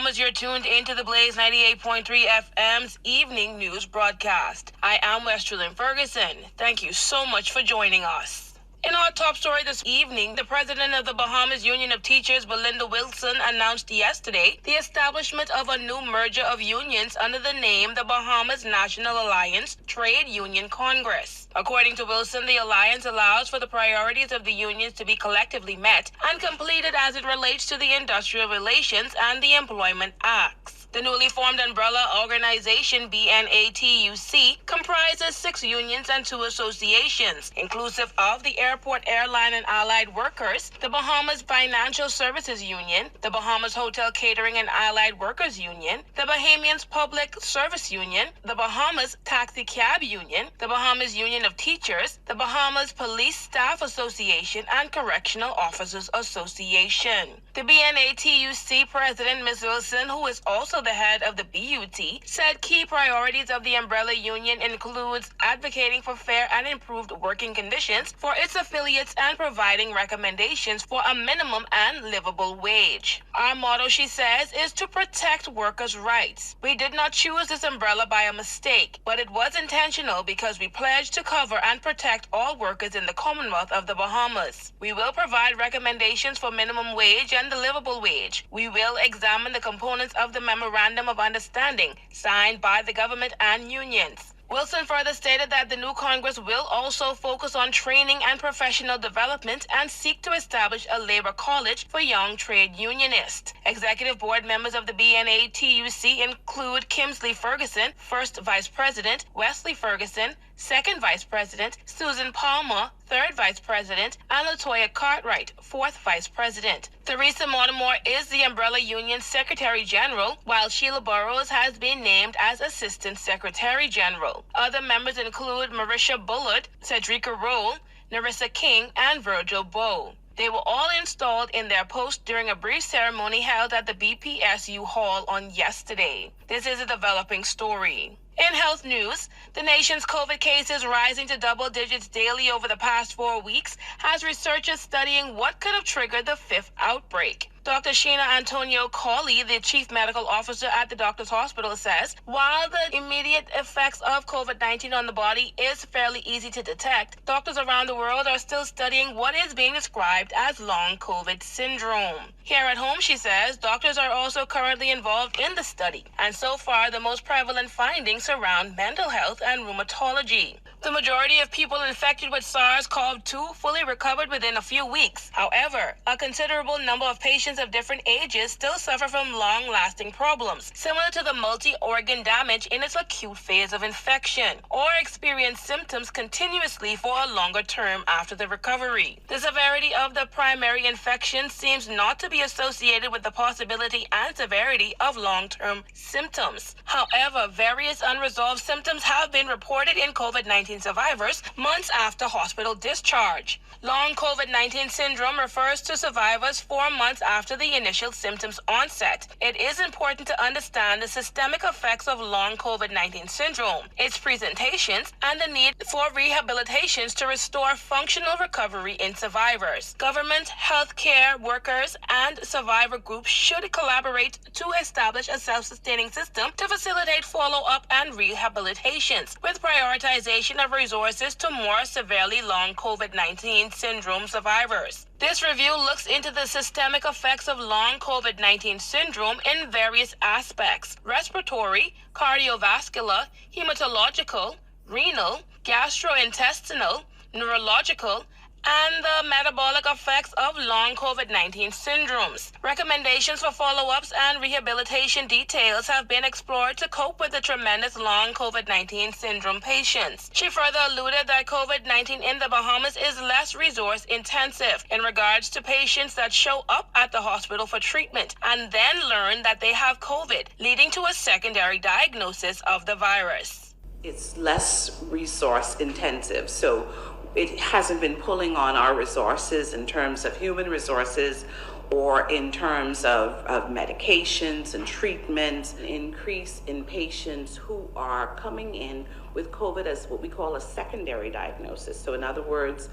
Bahamas, you're tuned into the Blaze 98.3 FM's evening news broadcast. I am Westerlyn Ferguson. Thank you so much for joining us. In our top story this evening, the president of the Bahamas Union of Teachers, Belinda Wilson, announced yesterday the establishment of a new merger of unions under the name the Bahamas National Alliance Trade Union Congress. According to Wilson, the alliance allows for the priorities of the unions to be collectively met and completed as it relates to the industrial relations and the employment acts. The newly formed umbrella organization, BNATUC, comprises 6 unions and 2 associations, inclusive of the Airport, Airline, and Allied Workers, the Bahamas Financial Services Union, the Bahamas Hotel Catering and Allied Workers Union, the Bahamians Public Service Union, the Bahamas Taxi Cab Union, the Bahamas Union of Teachers, the Bahamas Police Staff Association, and Correctional Officers Association. The BNATUC president, Ms. Wilson, who is also the head of the BUT, said key priorities of the umbrella union includes advocating for fair and improved working conditions for its affiliates and providing recommendations for a minimum and livable wage. Our motto, she says, is to protect workers' rights. We did not choose this umbrella by a mistake, but it was intentional because we pledged to cover and protect all workers in the Commonwealth of the Bahamas. We will provide recommendations for minimum wage and the livable wage. We will examine the components of the Memorandum of Understanding signed by the government and unions. Wilson further stated that the new Congress will also focus on training and professional development and seek to establish a labor college for young trade unionists. Executive board members of the BNATUC include Kimsley Ferguson, first vice president, Wesley Ferguson, second vice president, Susan Palmer, third vice president, and Latoya Cartwright, fourth vice president. Theresa Mortimer is the umbrella union secretary general, while Sheila Burrows has been named as assistant secretary general. Other members include Marisha Bullard, Cedrica Roll, Narissa King, and Virgil Bowe. They were all installed in their posts during a brief ceremony held at the BPSU Hall on yesterday. This is a developing story. In health news, the nation's COVID cases rising to double digits daily over the past 4 weeks has researchers studying what could have triggered the 5th outbreak. Dr. Sheena Antonio Cawley, the chief medical officer at the Doctors Hospital, says while the immediate effects of COVID-19 on the body is fairly easy to detect, doctors around the world are still studying what is being described as long COVID syndrome. Here at home, she says, doctors are also currently involved in the study, and so far the most prevalent findings surround mental health and rheumatology. The majority of people infected with SARS-CoV-2 fully recovered within a few weeks. However, a considerable number of patients of different ages still suffer from long-lasting problems, similar to the multi-organ damage in its acute phase of infection, or experience symptoms continuously for a longer term after the recovery. The severity of the primary infection seems not to be associated with the possibility and severity of long-term symptoms. However, various unresolved symptoms have been reported in COVID-19 survivors months after hospital discharge. Long COVID-19 syndrome refers to survivors 4 months after the initial symptoms onset. It is important to understand the systemic effects of long COVID-19 syndrome, its presentations, and the need for rehabilitations to restore functional recovery in survivors. Government, healthcare workers, and survivor groups should collaborate to establish a self-sustaining system to facilitate follow-up and rehabilitations, with prioritization of resources to more severely long COVID-19 syndrome survivors. This review looks into the systemic effects of long COVID-19 syndrome in various aspects: respiratory, cardiovascular, hematological, renal, gastrointestinal, neurological, and the metabolic effects of long COVID-19 syndromes. Recommendations for follow-ups and rehabilitation details have been explored to cope with the tremendous long COVID-19 syndrome patients. She further alluded that COVID-19 in the Bahamas is less resource intensive in regards to patients that show up at the hospital for treatment and then learn that they have COVID, leading to a secondary diagnosis of the virus. It's less resource intensive, so it hasn't been pulling on our resources in terms of human resources or in terms of medications and treatments. An increase in patients who are coming in with COVID as what we call a secondary diagnosis. So in other words,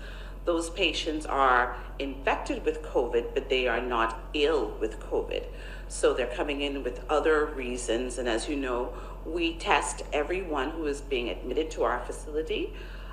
those patients are infected with COVID, but they are not ill with COVID. So they're coming in with other reasons. And as you know, we test everyone who is being admitted to our facility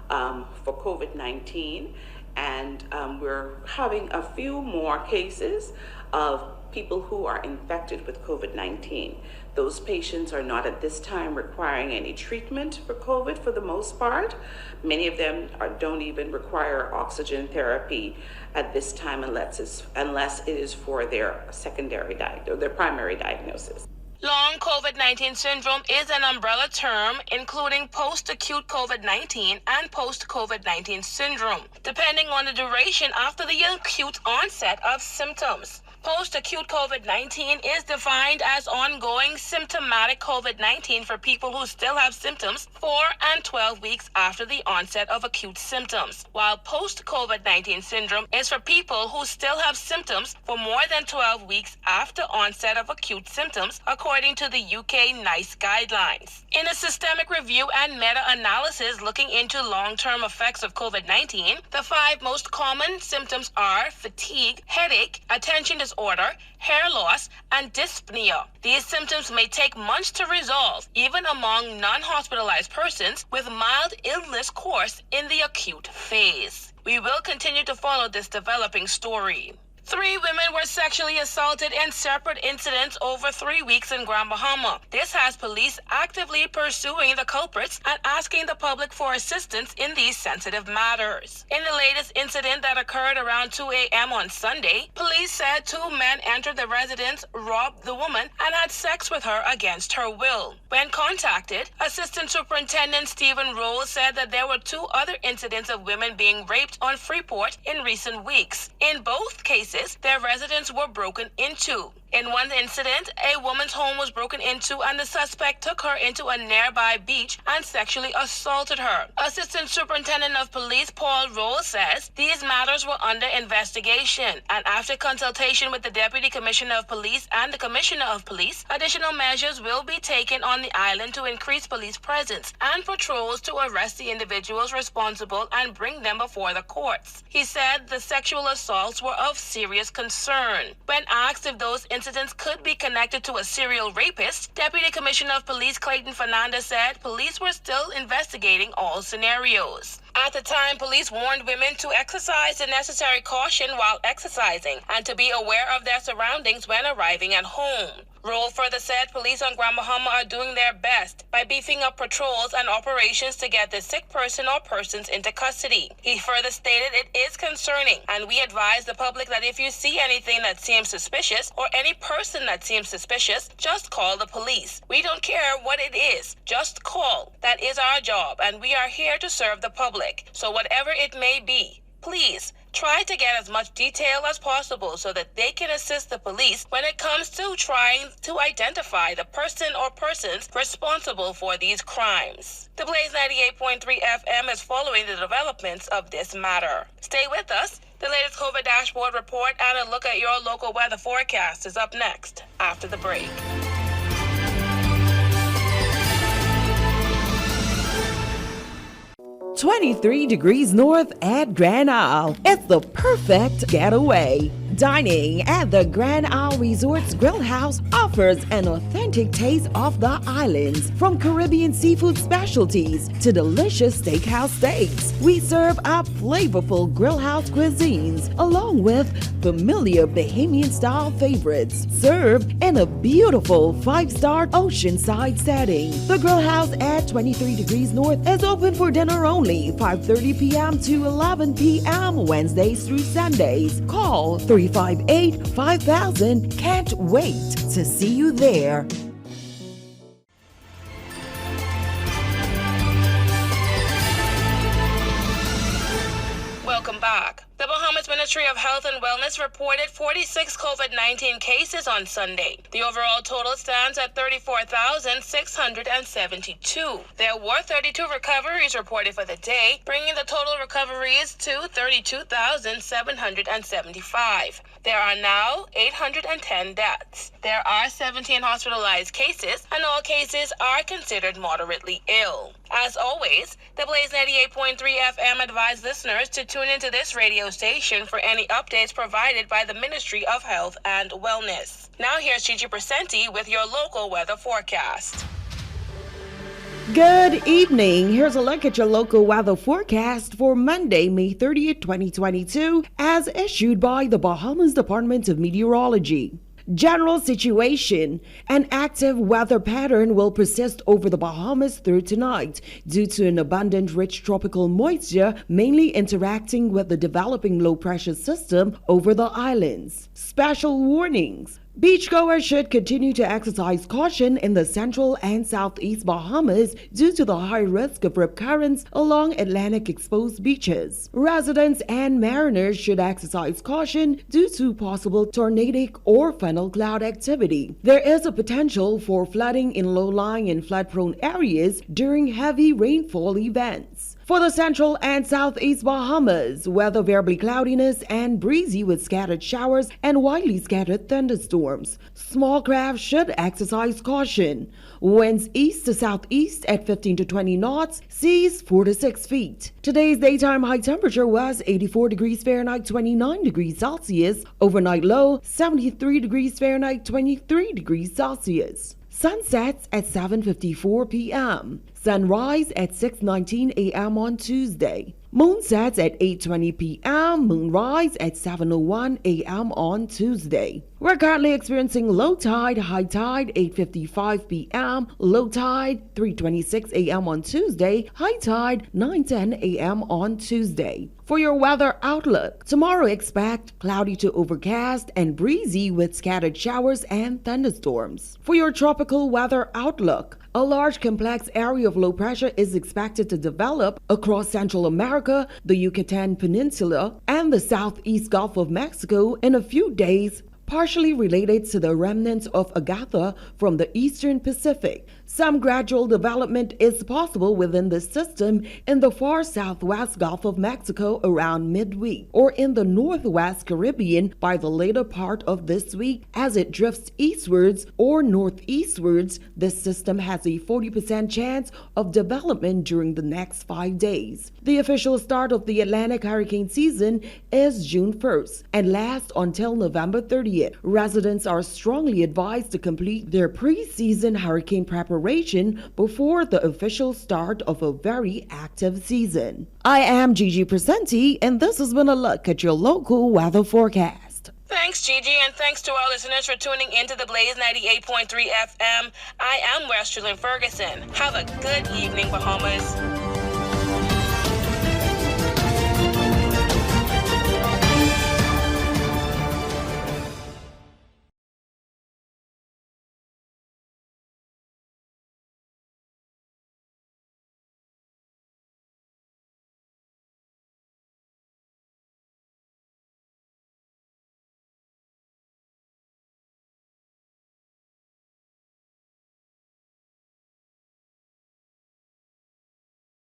for COVID-19. And we're having a few more cases of people who are infected with COVID-19. Those patients are not at this time requiring any treatment for COVID for the most part. Many of them don't even require oxygen therapy at this time unless it is for their their primary diagnosis. Long COVID-19 syndrome is an umbrella term including post-acute COVID-19 and post-COVID-19 syndrome, depending on the duration after the acute onset of symptoms. Post-acute COVID-19 is defined as ongoing symptomatic COVID-19 for people who still have symptoms 4 and 12 weeks after the onset of acute symptoms, while post-COVID-19 syndrome is for people who still have symptoms for more than 12 weeks after onset of acute symptoms, according to the UK NICE guidelines. In a systemic review and meta-analysis looking into long-term effects of COVID-19, the 5 most common symptoms are fatigue, headache, attention disorder, hair loss, and dyspnea. These symptoms may take months to resolve, even among non-hospitalized persons with mild illness course in the acute phase. We will continue to follow this developing story. 3 women were sexually assaulted in separate incidents over 3 weeks in Grand Bahama. This has police actively pursuing the culprits and asking the public for assistance in these sensitive matters. In the latest incident that occurred around 2 a.m. on Sunday, police said 2 men entered the residence, robbed the woman, and had sex with her against her will. When contacted, Assistant Superintendent Stephen Rowell said that there were 2 other incidents of women being raped on Freeport in recent weeks. In both cases, their residences were broken into. In one incident, a woman's home was broken into and the suspect took her into a nearby beach and sexually assaulted her. Assistant Superintendent of Police Paul Rowell says these matters were under investigation, and after consultation with the Deputy Commissioner of Police and the Commissioner of Police, additional measures will be taken on the island to increase police presence and patrols to arrest the individuals responsible and bring them before the courts. He said the sexual assaults were of serious concern. When asked if those incidents could be connected to a serial rapist, Deputy Commissioner of Police Clayton Fernandez said police were still investigating all scenarios. At the time, police warned women to exercise the necessary caution while exercising and to be aware of their surroundings when arriving at home. Rowell further said police on Grand Bahama are doing their best by beefing up patrols and operations to get the sick person or persons into custody. He further stated it is concerning, and we advise the public that if you see anything that seems suspicious or any person that seems suspicious, just call the police. We don't care what it is, just call. That is our job, and we are here to serve the public. So whatever it may be, please try to get as much detail as possible so that they can assist the police when it comes to trying to identify the person or persons responsible for these crimes. The Blaze 98.3 FM is following the developments of this matter. Stay with us. The latest COVID dashboard report and a look at your local weather forecast is up next after the break. 23 degrees north at Grand Isle. It's the perfect getaway. Dining at the Grand Isle Resorts Grill House offers an authentic taste of the islands, from Caribbean seafood specialties to delicious steakhouse steaks. We serve our flavorful grill house cuisines along with familiar Bahamian-style favorites, served in a beautiful 5-star oceanside setting. The Grill House at 23 degrees north is open for dinner only, 5:30 p.m. to 11 p.m. Wednesdays through Sundays. Call 358-5000. Can't wait to see you there. Welcome back. The Bahamas Ministry of Health and Wellness reported 46 COVID-19 cases on Sunday. The overall total stands at 34,672. There were 32 recoveries reported for the day, bringing the total recoveries to 32,775. There are now 810 deaths. There are 17 hospitalized cases, and all cases are considered moderately ill. As always, the Blaze 98.3 FM advised listeners to tune into this radio station for any updates provided by the Ministry of Health and Wellness. Now here's Gigi Presenti with your local weather forecast. Good evening. Here's a look at your local weather forecast for Monday, May 30th, 2022, as issued by the Bahamas Department of Meteorology. General situation: an active weather pattern will persist over the Bahamas through tonight due to an abundant rich tropical moisture mainly interacting with the developing low pressure system over the islands. Special warnings: beachgoers should continue to exercise caution in the central and southeast Bahamas due to the high risk of rip currents along Atlantic exposed beaches. Residents and mariners should exercise caution due to possible tornadic or funnel cloud activity. There is a potential for flooding in low-lying and flood-prone areas during heavy rainfall events. For the central and southeast Bahamas, weather variably cloudiness and breezy with scattered showers and widely scattered thunderstorms. Small craft should exercise caution. Winds east to southeast at 15 to 20 knots, seas 4 to 6 feet. Today's daytime high temperature was 84 degrees Fahrenheit, 29 degrees Celsius. Overnight low, 73 degrees Fahrenheit, 23 degrees Celsius. Sunsets at 7:54 p.m. Sunrise at 6:19 a.m. on Tuesday. Moonsets at 8:20 p.m. Moonrise at 7:01 a.m. on Tuesday. We're currently experiencing low tide, high tide 8:55 p.m. Low tide 3:26 a.m. on Tuesday. High tide 9:10 a.m. on Tuesday. For your weather outlook, tomorrow expect cloudy to overcast and breezy with scattered showers and thunderstorms. For your tropical weather outlook, a large complex area of low pressure is expected to develop across Central America, the Yucatan Peninsula, and the southeast Gulf of Mexico in a few days, partially related to the remnants of Agatha from the eastern Pacific. Some gradual development is possible within the system in the far southwest Gulf of Mexico around midweek, or in the northwest Caribbean by the later part of this week. As it drifts eastwards or northeastwards, this system has a 40% chance of development during the next 5 days. The official start of the Atlantic hurricane season is June 1st and lasts until November 30th. Residents are strongly advised to complete their pre-season hurricane preparation before the official start of a very active season. I am Gigi Presenti, and this has been a look at your local weather forecast. Thanks, Gigi, and thanks to our listeners for tuning into the Blaze 98.3 FM. I am Westerlyn Ferguson. Have a good evening, Bahamas.